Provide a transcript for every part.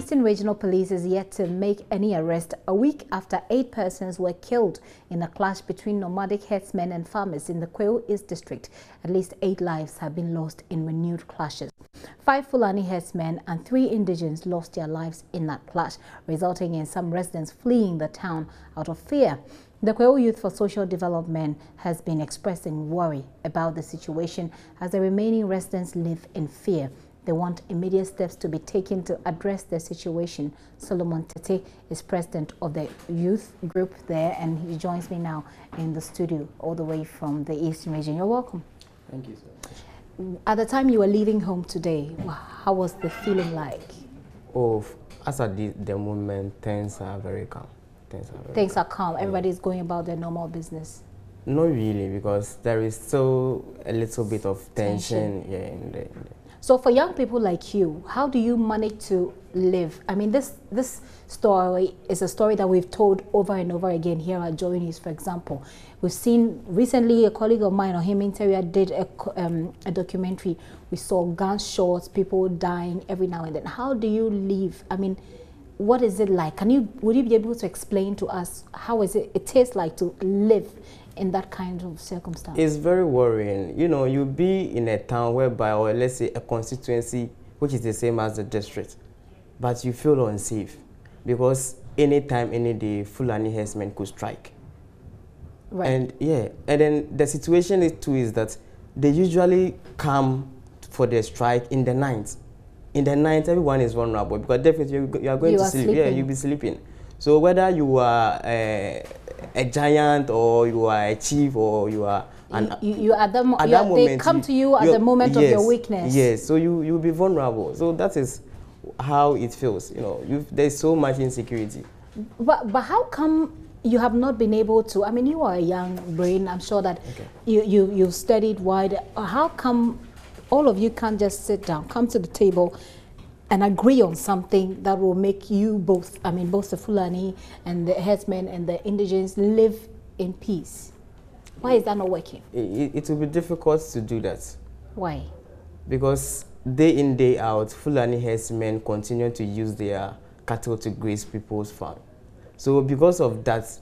Eastern Regional Police is yet to make any arrest a week after 8 persons were killed in a clash between nomadic herdsmen and farmers in the Kwahu East District. At least 8 lives have been lost in renewed clashes. 5 Fulani herdsmen and 3 indigents lost their lives in that clash, resulting in some residents fleeing the town out of fear. The Kwahu Youth for Social Development has been expressing worry about the situation as the remaining residents live in fear. They want immediate steps to be taken to address the situation. Solomon Tete is president of the youth group there, and he joins me now in the studio all the way from the Eastern region. You're welcome. Thank you, sir. At the time you were leaving home today, how was the feeling like? Oh, as at the moment, things are very calm. Things are calm. Everybody's going about their normal business. Not really, because there is still a little bit of tension. Yeah, in the So for young people like you, how do you manage to live? I mean, this story is a story that we've told over and over again here at JoyNews, for example. We've seen recently a colleague of mine, Ohim Interior, did a documentary. We saw gunshots, people dying every now and then. How do you live? I mean, what is it like? Would you be able to explain to us how it tastes like to live in that kind of circumstance? It's very worrying. You know, you'll be in a town whereby, or let's say a constituency, which is the same as the district, but you feel unsafe because anytime, any day, Fulani herdsmen could strike. Right. And yeah, and then the situation is that they usually come for the strike in the night. In the night, everyone is vulnerable because definitely you are going to sleep. Sleeping. Yeah, you'll be sleeping. So whether you are a giant or you are a chief or you are they come to you at the moment of your weakness. Yes, so you'll be vulnerable. So that is how it feels. You know, there's so much insecurity. But how come you have not been able to? I mean, you are a young brain. I'm sure that you've studied wide. How come all of you can't just sit down, come to the table, and agree on something that will make you both, I mean, both the Fulani and the herdsmen and the indigents live in peace? Why is that not working? It will be difficult to do that. Why? Because day in, day out, Fulani herdsmen continue to use their cattle to graze people's farm. So because of that,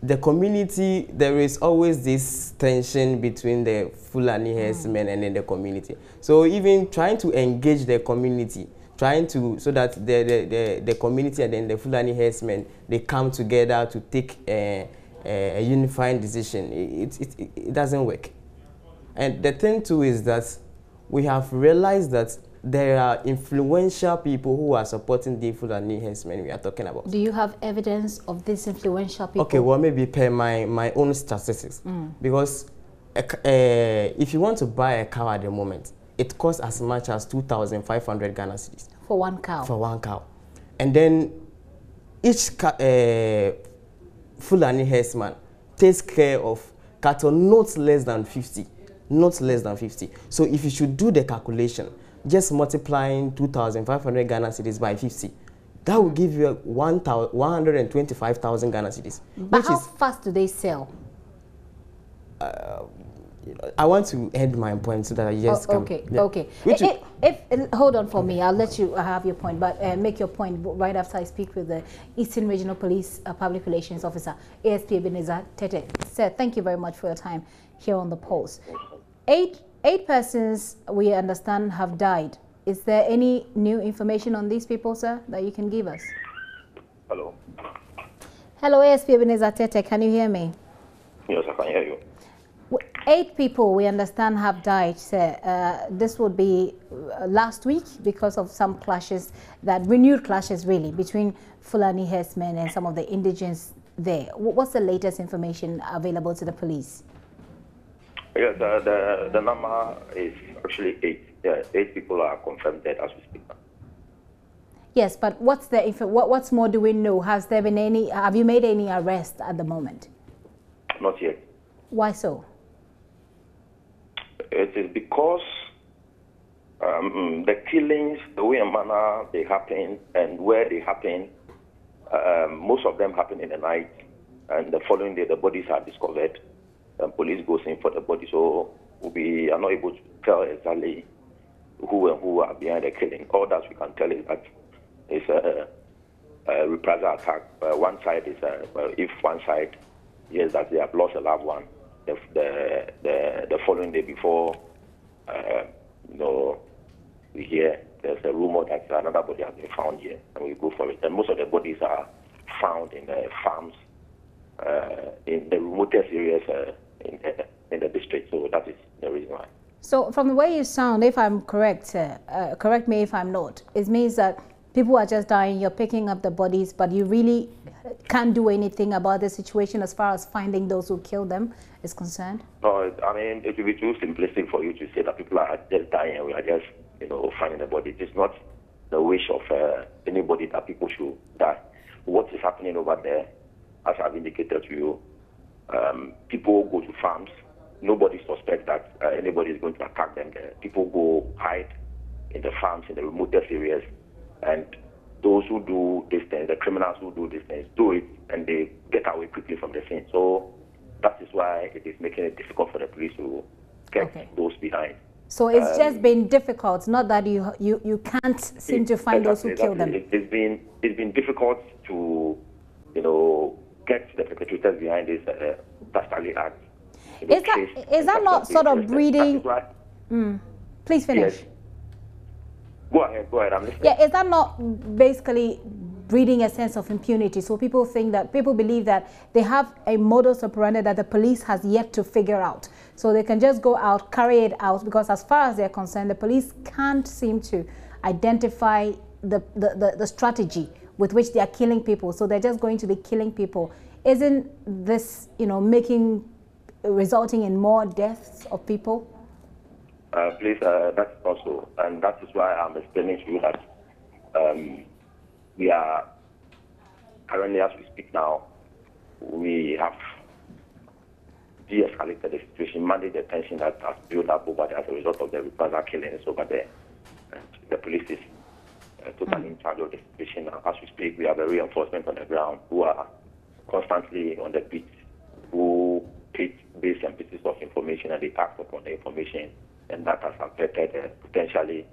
the community, there is always this tension between the Fulani herdsmen and then the community. So even trying to engage the community, so that the community and then the Fulani herdsmen, they come together to take a unifying decision, it doesn't work. And the thing too is that we have realized that there are influential people who are supporting the Fulani herdsmen we are talking about. Do you have evidence of these influential people? Okay, well, maybe per my own statistics. Because if you want to buy a cow at the moment, it costs as much as 2,500 Ghana cedis. For one cow? For one cow. And then each Fulani herdsman takes care of cattle not less than 50. Not less than 50. So if you should do the calculation, just multiplying 2,500 Ghana cedis by 50, that will give you 125,000 Ghana cedis. But how fast do they sell? I want to end my point so that I just come. Okay, okay. Hold on for me. I'll let you have your point, but make your point right after I speak with the Eastern Regional Police Public Relations Officer, ASP Ebenezer Tete. Sir, thank you very much for your time here on The Pulse. 8 persons, we understand, have died. Is there any new information on these people, sir, that you can give us? Hello. Hello, ASP Ebenezer Tete. Can you hear me? Yes, I can hear you. 8 people, we understand, have died, sir. This would be last week because of some clashes, renewed clashes really, between Fulani herdsmen and some of the indigents there. What's the latest information available to the police? Yes, the number is actually 8. Yeah, 8 people are confirmed dead as we speak. Yes, but what's more do we know? Have you made any arrests at the moment? Not yet. Why so? It is because the killings, the way and manner they happen and where they happen, most of them happen in the night, and the following day the bodies are discovered. And police goes in for the body, so we are not able to tell exactly who and who are behind the killing. All that we can tell is that It's a reprisal attack. One side is if one side hears that they have lost a loved one, the following day before, we hear there's a rumor that another body has been found here, and we go for it. And most of the bodies are found in the farms, in the remotest areas in the district. So that is the reason why. So from the way you sound, if I'm correct, correct me if I'm not, it means that people are just dying, you're picking up the bodies, but you really can't do anything about the situation as far as finding those who killed them is concerned? No, I mean, it would be too simplistic for you to say that people are just dying and we are just, finding the body. It is not the wish of anybody that people should die. What is happening over there, as I've indicated to you, people go to farms. Nobody suspects that anybody is going to attack them there. People go hide in the farms, in the remotest areas, and those who do these things, the criminals who do these things, do it, and they get away quickly from the scene. So that is why it is making it difficult for the police to get those behind. So it's just been difficult, not that you can't seem to find those who killed them. It's been difficult to, get the perpetrators behind this dastardly act. Is that not sort of breeding? Please finish. Yes. Go ahead, I'm listening. Yeah, is that not basically breeding a sense of impunity? So people believe that they have a modus operandi that the police has yet to figure out. So they can just go out, carry it out, because as far as they're concerned, the police can't seem to identify the strategy with which they are killing people. So they're just going to be killing people. Isn't this, resulting in more deaths of people? Please, that's also, and that is why I'm explaining to you that we are currently, as we speak now, we have de-escalated the situation, managed the tension that has built up over there as a result of the reprisal killings over there. And the police is totally in charge of the situation. As we speak, we have a reinforcement on the ground who are constantly on the beat, who take bits and pieces of information and they act upon the information. And that has affected potentially,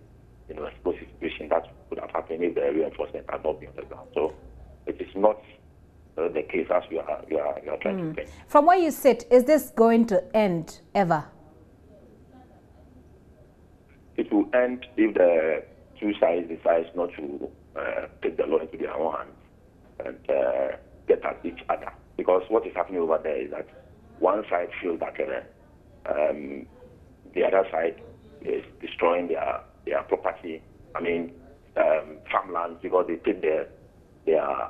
explosive situation that would have happened if the reinforcement had not been on the ground. So it is not the case as you are trying to think. From where you sit, is this going to end ever? It will end if the two sides decide not to take the law into their own hands and get at each other. Because what is happening over there is that one side feels that the other side is destroying their property. I mean, farmlands, because they take their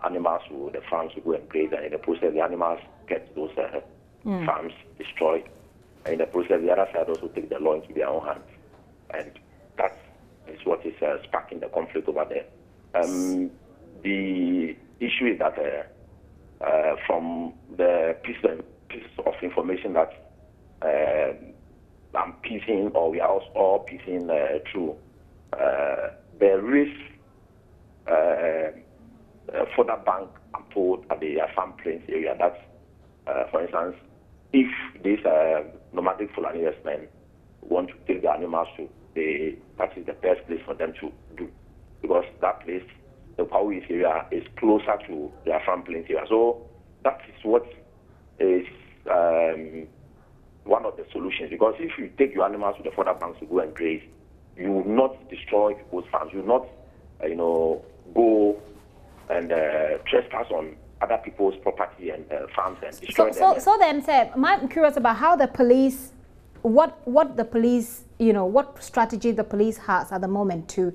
animals to the farms to go and graze, and in the process, the animals get those farms destroyed. And in the process, the other side also take the law into their own hands. And that is what is sparking the conflict over there. The issue is that from the pieces of information that I'm piecing, or we are all piecing through, there is further bank and port at the farm plains area. That's, for instance, if these nomadic Fulani herdsmen want to take the animals to, that is the best place for them to do, because that place, the Kwahu area, is closer to their farm plains area. So that is what is one of the solutions, because if you take your animals to the further banks to go and graze, you will not destroy people's farms. You will not, go and trespass on other people's property and farms and destroy them. So then, sir, I'm curious about how the police, what the police, what strategy the police has at the moment to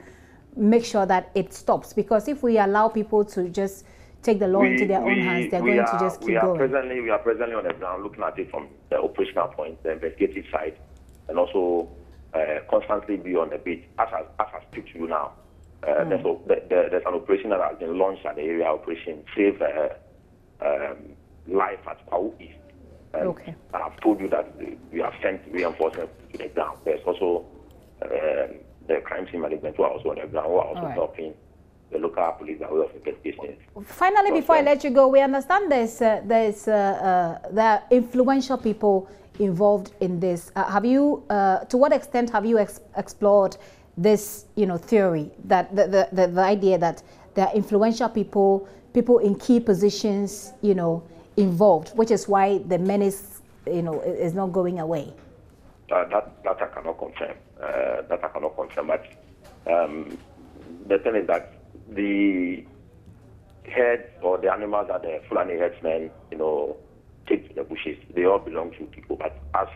make sure that it stops. Because if we allow people to just take the law into their own hands, they're going to just keep going. We are presently on the ground looking at it from the operational point, the investigative side, and also constantly be on the beat. As I speak to you now, there's an operation that has been launched at the area, Operation Save Life at Kwahu East. Okay. I've told you that we have sent reinforcements to the ground. There's also the crime scene management who are also on the ground, who are also helping the local police by way of investigations. Finally, before I let you go, we understand there are influential people involved in this. To what extent have you explored this, theory that the idea that there are influential people in key positions, involved, which is why the menace, is not going away? That I cannot confirm. But the thing is that the herds or the animals that the Fulani herdsmen, take to the bushes, they all belong to people. But as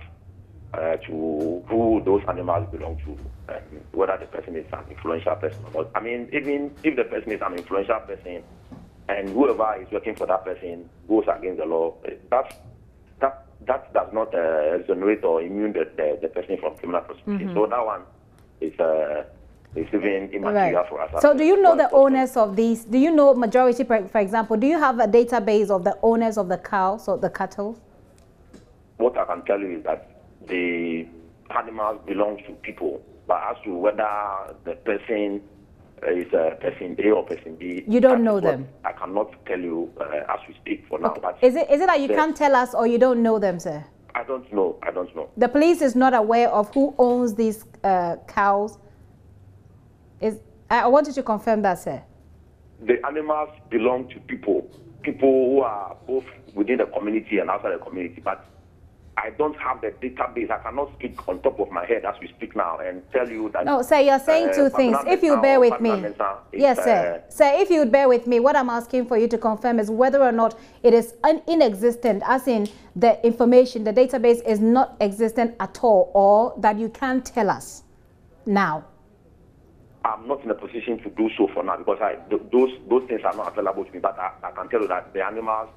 to who those animals belong to, whether the person is an influential person or not. I mean, even if the person is an influential person and whoever is working for that person goes against the law, that does not exonerate or immune the person from criminal prosecution. So that one is even immaterial for us. So do you know the owners of these? Do you know majority, for example, do you have a database of the owners of the cows or the cattle? What I can tell you is that the animals belong to people, but as to whether the person is person A or person B, you don't know them. I cannot tell you as we speak for now. Okay. But is it that you can't tell us, or you don't know them, sir? I don't know. The police is not aware of who owns these cows. I wanted to confirm that, sir. The animals belong to people who are both within the community and outside the community, but I don't have the database. I cannot speak on top of my head as we speak now and tell you that. No, sir, you're saying two things. If you bear with me. Yes, sir. Sir, if you would bear with me, what I'm asking for you to confirm is whether or not it is inexistent, as in the information, the database is not existent at all, or that you can't tell us now. I'm not in a position to do so for now because those things are not available to me, but I can tell you that the animals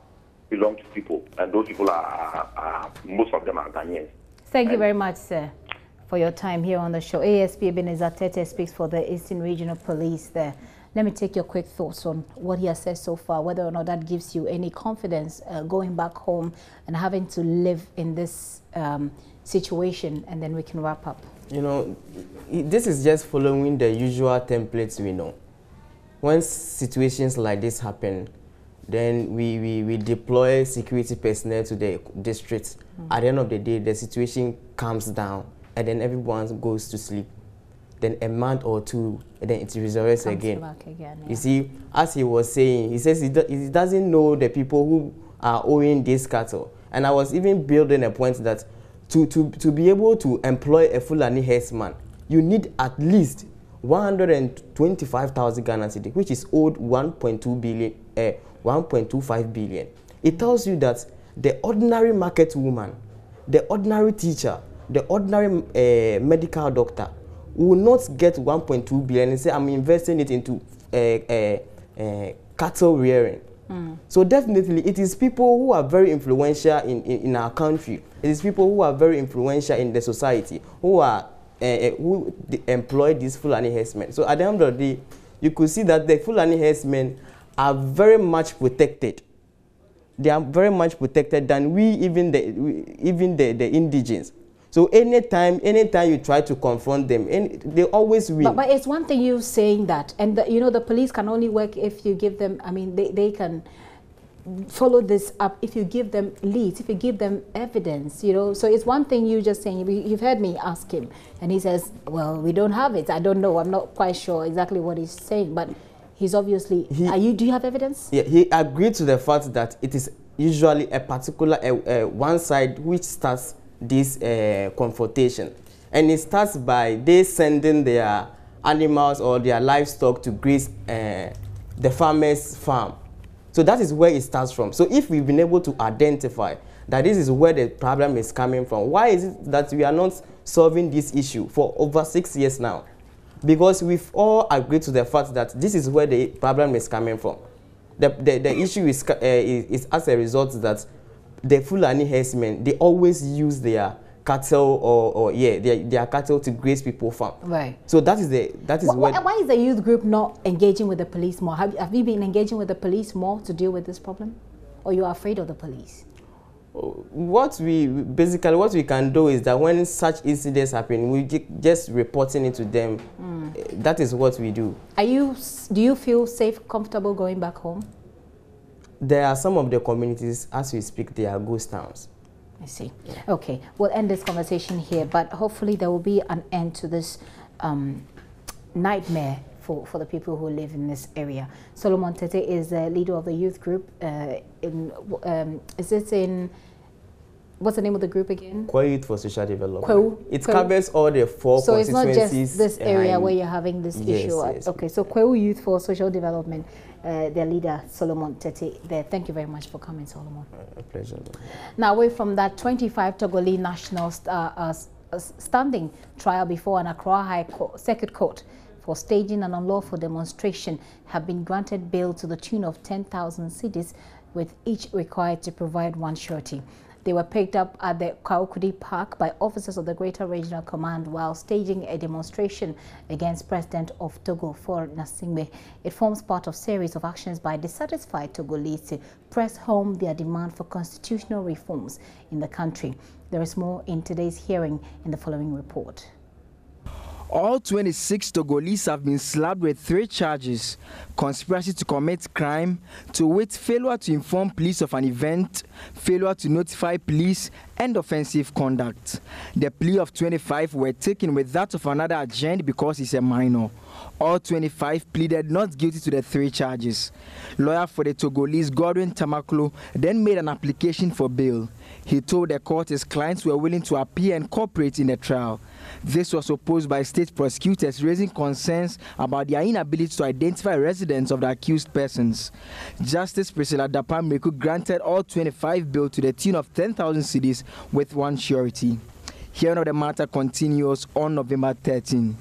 belong to people, and those people are most of them are Ghanaians. Thank you very much, sir, for your time here on the show. ASP Ebenezer Tete speaks for the Eastern Regional Police there. Let me take your quick thoughts on what he has said so far, whether or not that gives you any confidence going back home and having to live in this situation, and then we can wrap up. This is just following the usual templates we know. When situations like this happen, then we deploy security personnel to the districts. At the end of the day, the situation calms down, and then everyone goes to sleep. Then a month or two, and then it resurrects again. Yeah. You see, as he was saying, he says he doesn't know the people who are owning this cattle. And I was even building a point that to be able to employ a Fulani herdsman, you need at least 125,000 Ghana cedi, which is owed 1.25 billion. It tells you that the ordinary market woman, the ordinary teacher, the ordinary medical doctor will not get 1.2 billion and say, I'm investing it into cattle rearing. So definitely it is people who are very influential in our country. It is people who are very influential in the society who are who employ these Fulani herdsmen. So at the end of the day, you could see that the Fulani herdsmen are very much protected. They are very much protected than even the indigenes. So anytime you try to confront them, they always win. But it's one thing you saying that, and the police can only work if you give them. I mean, they can follow this up if you give them leads, if you give them evidence. So it's one thing you just saying. You've heard me ask him, and he says, "Well, we don't have it. I don't know. I'm not quite sure exactly what he's saying, but." He's obviously. Do you have evidence? Yeah, he agreed to the fact that it is usually a particular one side which starts this confrontation, and it starts by they sending their animals or their livestock to graze the farmer's farm. So that is where it starts from. So if we've been able to identify that this is where the problem is coming from, why is it that we are not solving this issue for over 6 years now? Because we've all agreed to the fact that this is where the problem is coming from. The issue is as a result that the Fulani herdsmen, they always use their cattle their cattle to graze people's farm. Right. So that is why is the youth group not engaging with the police more? Have you been engaging with the police more to deal with this problem, or you are afraid of the police? What we can do is that when such incidents happen, we just reporting it to them. That is what we do. Do you feel safe, comfortable going back home? There are some of the communities, as we speak, they are ghost towns. I see. Okay, we'll end this conversation here, but hopefully there will be an end to this nightmare for the people who live in this area. Solomon Tete is the leader of the youth group what's the name of the group again? Kwahu Youth for Social Development. Kwahu. It covers all the 4 so constituencies. So it's not just this area where you're having this issue. Yes. Okay, so Kwahu Youth for Social Development, their leader, Solomon Tete, there. Thank you very much for coming, Solomon. A pleasure. Now, away from that, 25 Togolese nationals standing trial before an Accra High Circuit Court for staging an unlawful demonstration have been granted bail to the tune of 10,000 cedis, with each required to provide one surety. They were picked up at the Kwahu Park by officers of the Greater Regional Command while staging a demonstration against President of Togo, Faure Gnassingbé. It forms part of a series of actions by dissatisfied Togolese to press home their demand for constitutional reforms in the country. There is more in today's hearing in the following report. All 26 Togolese have been slapped with 3 charges: conspiracy to commit crime, to wit failure to inform police of an event, failure to notify police, and offensive conduct. The plea of 25 were taken with that of another agent because he's a minor. All 25 pleaded not guilty to the 3 charges. Lawyer for the Togolese, Godwin Tamaklo, then made an application for bail. He told the court his clients were willing to appear and cooperate in the trial. This was opposed by state prosecutors, raising concerns about their inability to identify residents of the accused persons. Justice Priscilla Dapamreku granted all 25 bail to the tune of 10,000 cedis with one surety. Hearing of the matter continues on November 13.